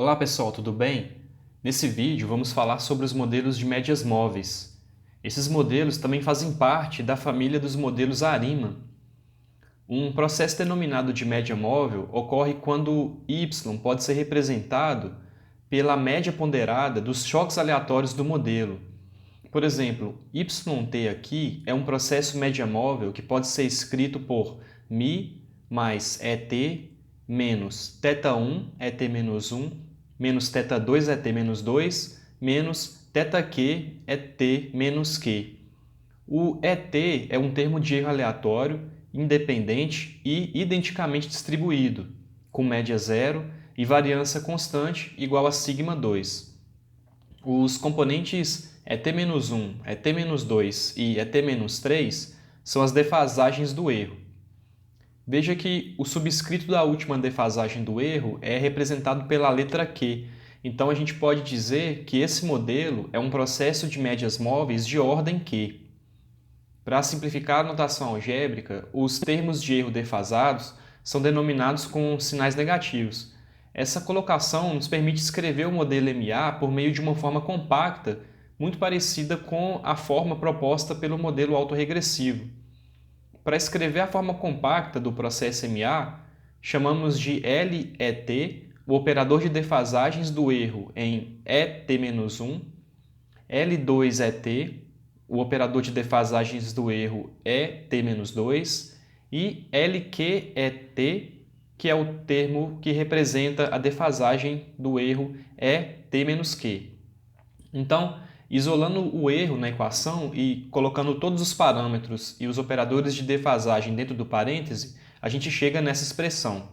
Olá pessoal, tudo bem? Nesse vídeo vamos falar sobre os modelos de médias móveis. Esses modelos também fazem parte da família dos modelos ARIMA. Um processo denominado de média móvel ocorre quando y pode ser representado pela média ponderada dos choques aleatórios do modelo. Por exemplo, yt aqui é um processo média móvel que pode ser escrito por mi mais et menos θ1 et-1 menos θ2 et-2 menos θq et menos q. O et é um termo de erro aleatório, independente e identicamente distribuído, com média zero e variância constante igual a sigma2. Os componentes et-1, et-2 e et-3 são as defasagens do erro. Veja que o subscrito da última defasagem do erro é representado pela letra Q. Então, a gente pode dizer que esse modelo é um processo de médias móveis de ordem Q. Para simplificar a notação algébrica, os termos de erro defasados são denominados com sinais negativos. Essa colocação nos permite escrever o modelo MA por meio de uma forma compacta, muito parecida com a forma proposta pelo modelo autorregressivo. Para escrever a forma compacta do processo MA, chamamos de LET o operador de defasagens do erro em ET-1, L2ET, o operador de defasagens do erro ET-2 e LQET, que é o termo que representa a defasagem do erro ET-Q. Então, isolando o erro na equação e colocando todos os parâmetros e os operadores de defasagem dentro do parêntese, a gente chega nessa expressão.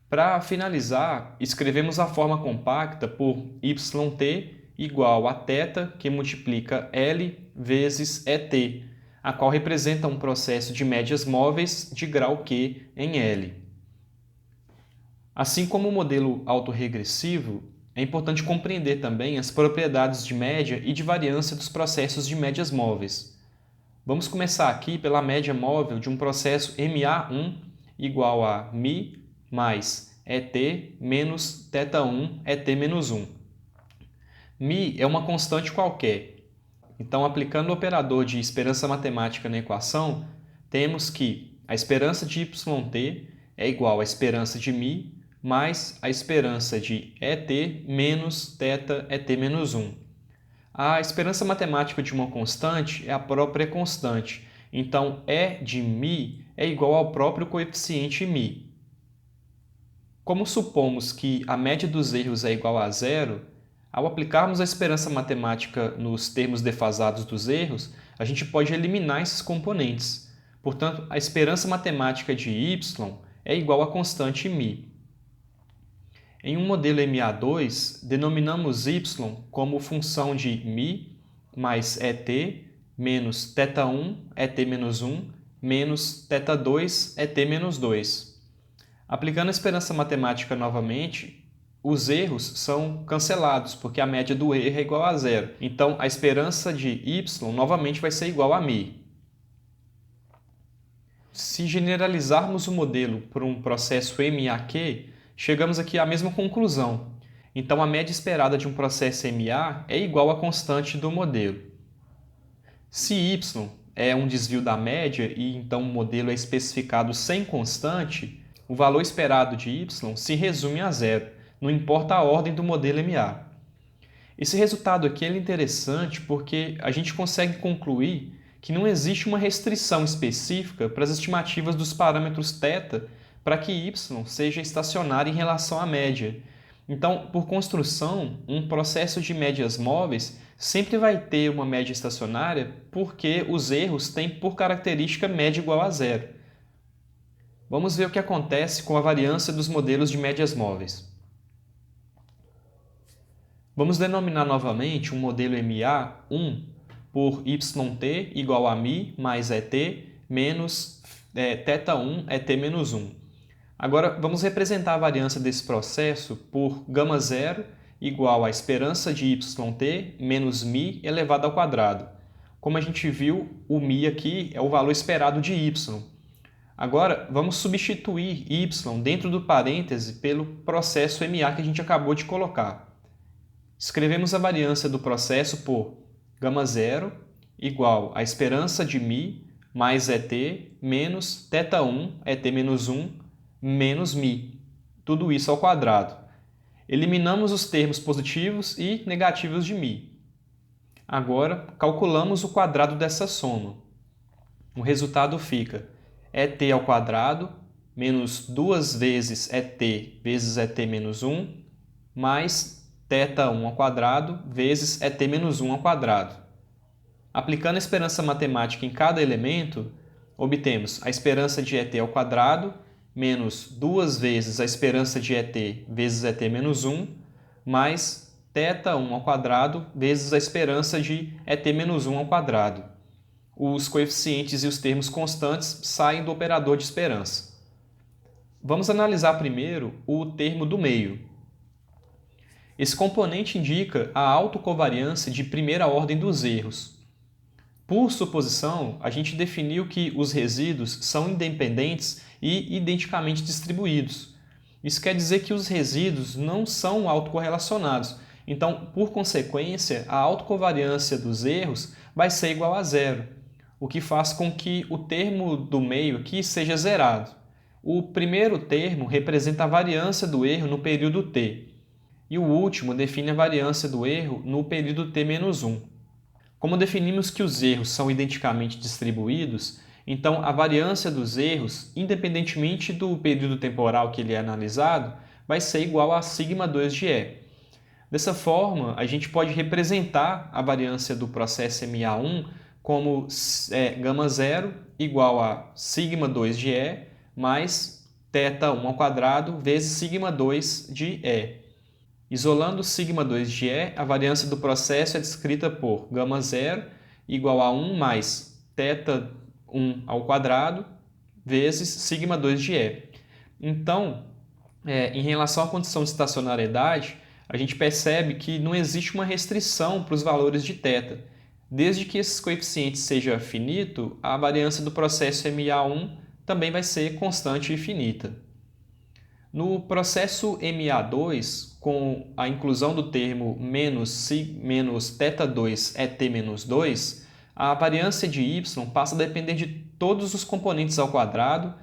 Para finalizar, escrevemos a forma compacta por yt igual a θ, que multiplica L vezes ET, a qual representa um processo de médias móveis de grau Q em L. Assim como o modelo autorregressivo, é importante compreender também as propriedades de média e de variância dos processos de médias móveis. Vamos começar aqui pela média móvel de um processo MA1 igual a mi mais ET menos θ1 ET-1. Mi é uma constante qualquer. Então, aplicando o operador de esperança matemática na equação, temos que a esperança de yt é igual à esperança de mi mais a esperança de ET menos θ ET-1. A esperança matemática de uma constante é a própria constante, então E de mi é igual ao próprio coeficiente mi. Como supomos que a média dos erros é igual a zero, ao aplicarmos a esperança matemática nos termos defasados dos erros, a gente pode eliminar esses componentes. Portanto, a esperança matemática de y é igual à constante mi. Em um modelo MA2, denominamos y como função de mi mais ET menos θ1 ET-1 menos θ2 ET-2. Aplicando a esperança matemática novamente, os erros são cancelados, porque a média do erro é igual a zero. Então, a esperança de y novamente vai ser igual a mi. Se generalizarmos o modelo por um processo MAQ, chegamos aqui à mesma conclusão. Então, a média esperada de um processo MA é igual à constante do modelo. Se y é um desvio da média e então o modelo é especificado sem constante, o valor esperado de y se resume a zero, não importa a ordem do modelo MA. Esse resultado aqui é interessante porque a gente consegue concluir que não existe uma restrição específica para as estimativas dos parâmetros θ para que y seja estacionário em relação à média. Então, por construção, um processo de médias móveis sempre vai ter uma média estacionária porque os erros têm por característica média igual a zero. Vamos ver o que acontece com a variância dos modelos de médias móveis. Vamos denominar novamente um modelo MA1 por yt igual a mi mais ET menos θ1 ET-1. Agora, vamos representar a variância desse processo por γ0 igual à esperança de yt menos mi elevado ao quadrado. Como a gente viu, o mi aqui é o valor esperado de y. Agora, vamos substituir y dentro do parêntese pelo processo MA que a gente acabou de colocar. Escrevemos a variância do processo por γ0 igual a esperança de μ mais ET menos θ1, ET menos 1, menos μ. Tudo isso ao quadrado. Eliminamos os termos positivos e negativos de μ. Agora, calculamos o quadrado dessa soma. O resultado fica ET ao quadrado menos 2 vezes ET menos 1 mais θ1 ao quadrado vezes ET menos 1 ao quadrado. Aplicando a esperança matemática em cada elemento, obtemos a esperança de ET ao quadrado menos 2 vezes a esperança de ET vezes ET menos 1 mais θ1 ao quadrado vezes a esperança de ET menos 1 ao quadrado. Os coeficientes e os termos constantes saem do operador de esperança. Vamos analisar primeiro o termo do meio. Esse componente indica a autocovariância de primeira ordem dos erros. Por suposição, a gente definiu que os resíduos são independentes e identicamente distribuídos. Isso quer dizer que os resíduos não são autocorrelacionados. Então, por consequência, a autocovariância dos erros vai ser igual a zero, o que faz com que o termo do meio aqui seja zerado. O primeiro termo representa a variância do erro no período t, e o último define a variância do erro no período t-1. Como definimos que os erros são identicamente distribuídos, então a variância dos erros, independentemente do período temporal que ele é analisado, vai ser igual a σ2 de E. Dessa forma, a gente pode representar a variância do processo MA1 como γ0 igual a σ2 de E mais θ1 ao quadrado vezes σ2 de E. Isolando σ2 de E, a variância do processo é descrita por γ0 igual a 1 mais θ1 ao quadrado vezes σ2 de E. Então, em relação à condição de estacionariedade, a gente percebe que não existe uma restrição para os valores de θ. Desde que esses coeficientes sejam finitos, a variância do processo MA1 também vai ser constante e finita. No processo MA2, com a inclusão do termo menos θ2 ET menos 2, a variância de y passa a depender de todos os componentes ao quadrado,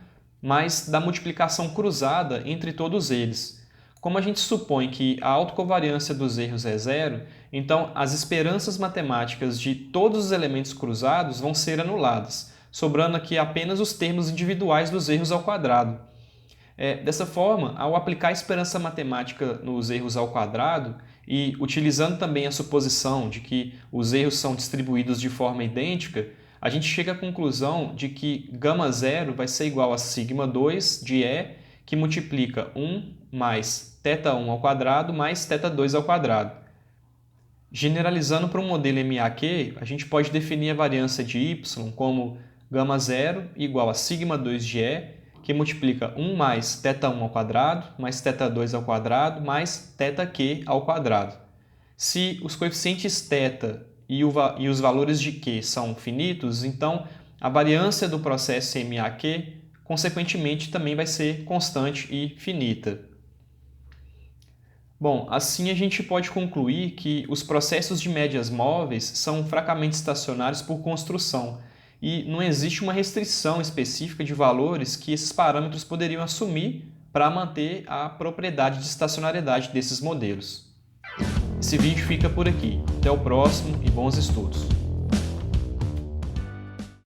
mas da multiplicação cruzada entre todos eles. Como a gente supõe que a autocovariância dos erros é zero, então as esperanças matemáticas de todos os elementos cruzados vão ser anuladas, sobrando aqui apenas os termos individuais dos erros ao quadrado. Dessa forma, ao aplicar a esperança matemática nos erros ao quadrado e utilizando também a suposição de que os erros são distribuídos de forma idêntica, a gente chega à conclusão de que γ0 vai ser igual a σ2 de E, que multiplica 1 mais θ1 ao quadrado mais θ2 ao quadrado. Generalizando para um modelo MAQ, a gente pode definir a variância de y como γ0 igual a σ2 de E, que multiplica 1 mais θ1 ao quadrado, mais θ2 ao quadrado, mais θq ao quadrado. Se os coeficientes θ e os valores de q são finitos, então a variância do processo MAQ, consequentemente, também vai ser constante e finita. Bom, assim a gente pode concluir que os processos de médias móveis são fracamente estacionários por construção, e não existe uma restrição específica de valores que esses parâmetros poderiam assumir para manter a propriedade de estacionariedade desses modelos. Esse vídeo fica por aqui. Até o próximo e bons estudos!